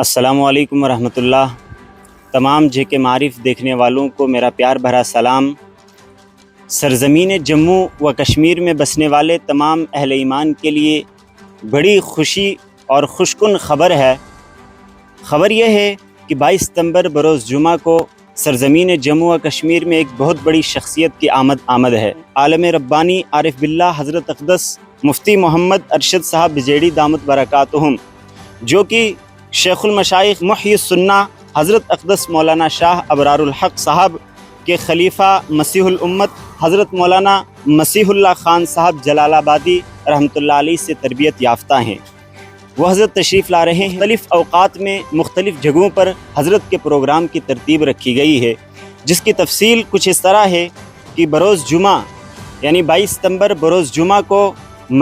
السلام علیکم ورحمۃ اللہ۔ تمام جے کے معارف دیکھنے والوں کو میرا پیار بھرا سلام۔ سرزمین جموں و کشمیر میں بسنے والے تمام اہل ایمان کے لیے بڑی خوشی اور خوشکن خبر ہے۔ خبر یہ ہے کہ 22 ستمبر بروز جمعہ کو سرزمین جموں و کشمیر میں ایک بہت بڑی شخصیت کی آمد ہے۔ عالم ربانی عارف باللہ حضرت اقدس مفتی محمد ارشد صاحب بجیڑی دامت برکاتہم، جو کہ شیخ المشائخ محی السنہ حضرت اقدس مولانا شاہ ابرار الحق صاحب کے خلیفہ مسیح الامت حضرت مولانا مسیح اللہ خان صاحب جلال آبادی رحمۃ اللہ علیہ سے تربیت یافتہ ہیں۔ وہ حضرت تشریف لا رہے ہیں۔ مختلف اوقات میں مختلف جگہوں پر حضرت کے پروگرام کی ترتیب رکھی گئی ہے، جس کی تفصیل کچھ اس طرح ہے کہ بروز جمعہ یعنی 22 ستمبر بروز جمعہ کو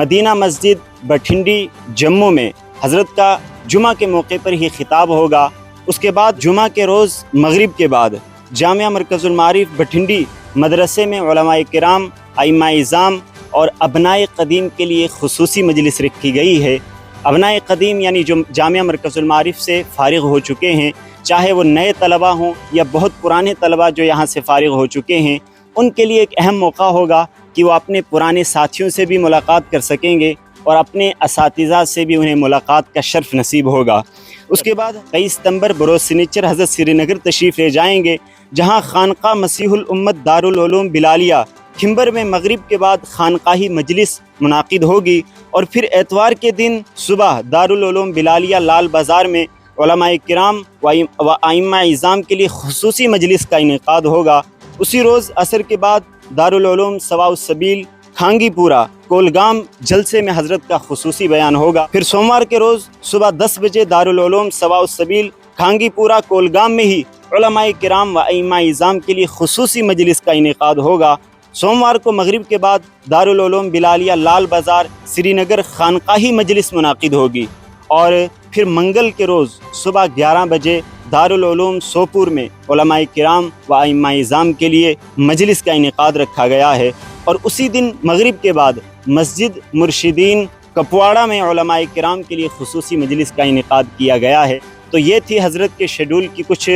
مدینہ مسجد بٹھنڈی جموں میں حضرت کا جمعہ کے موقع پر ہی خطاب ہوگا۔ اس کے بعد جمعہ کے روز مغرب کے بعد جامعہ مرکز المعارف بٹھنڈی مدرسے میں علماء کرام، ائمہ اعظام اور ابنائے قدیم کے لیے خصوصی مجلس رکھی گئی ہے۔ ابنائے قدیم یعنی جو جامعہ مرکز المعارف سے فارغ ہو چکے ہیں، چاہے وہ نئے طلبہ ہوں یا بہت پرانے طلبہ جو یہاں سے فارغ ہو چکے ہیں، ان کے لیے ایک اہم موقع ہوگا کہ وہ اپنے پرانے ساتھیوں سے بھی ملاقات کر سکیں گے اور اپنے اساتذہ سے بھی انہیں ملاقات کا شرف نصیب ہوگا۔ اس کے بعد 23 ستمبر بروز سنیچر حضرت سری نگر تشریف لے جائیں گے، جہاں خانقاہ مسیح الامت دارالعلوم بلالیہ کھمبر میں مغرب کے بعد خانقاہی مجلس منعقد ہوگی، اور پھر اتوار کے دن صبح دارالعلوم بلالیہ لال بازار میں علماء کرام و ائمہ اعظام کے لیے خصوصی مجلس کا انعقاد ہوگا۔ اسی روز عصر کے بعد دارالعلوم سواء السبیل کھانگی پورہ کولگام جلسے میں حضرت کا خصوصی بیان ہوگا۔ پھر سوموار کے روز صبح 10 بجے دارالعلوم سواء السبیل کھانگی پورہ کولگام میں ہی علماء کرام و ائمہ اعظام کے لیے خصوصی مجلس کا انعقاد ہوگا۔ سوموار کو مغرب کے بعد دارالعلوم بلالیہ لال بازار سری نگر خانقاہی مجلس منعقد ہوگی، اور پھر منگل کے روز صبح 11 بجے دارالعلوم سوپور میں علماء کرام و ائمہ اعظام کے لیے مجلس کا انعقاد رکھا گیا ہے، اور اسی دن مغرب کے بعد مسجد مرشدین کپواڑہ میں علماء کرام کے لیے خصوصی مجلس کا انعقاد کیا گیا ہے۔ تو یہ تھی حضرت کے شیڈول کی کچھ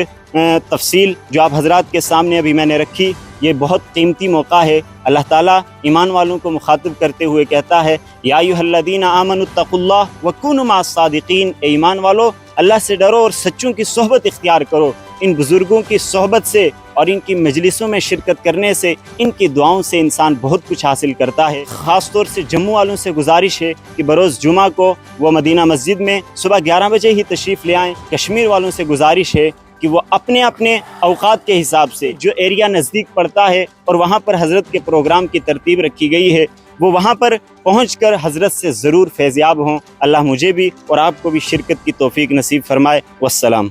تفصیل جو آپ حضرات کے سامنے ابھی میں نے رکھی۔ یہ بہت قیمتی موقع ہے۔ اللہ تعالیٰ ایمان والوں کو مخاطب کرتے ہوئے کہتا ہے، یا ایھا الذین آمنوا اتقوا اللہ وکونوا مع الصادقین، اے ایمان والو اللہ سے ڈرو اور سچوں کی صحبت اختیار کرو۔ ان بزرگوں کی صحبت سے اور ان کی مجلسوں میں شرکت کرنے سے، ان کی دعاؤں سے انسان بہت کچھ حاصل کرتا ہے۔ خاص طور سے جموں والوں سے گزارش ہے کہ بروز جمعہ کو وہ مدینہ مسجد میں صبح 11 بجے ہی تشریف لے آئیں۔ کشمیر والوں سے گزارش ہے کہ وہ اپنے اپنے اوقات کے حساب سے جو ایریا نزدیک پڑتا ہے اور وہاں پر حضرت کے پروگرام کی ترتیب رکھی گئی ہے، وہ وہاں پر پہنچ کر حضرت سے ضرور فیض یاب ہوں۔ اللہ مجھے بھی اور آپ کو بھی شرکت کی توفیق نصیب فرمائے۔ والسلام۔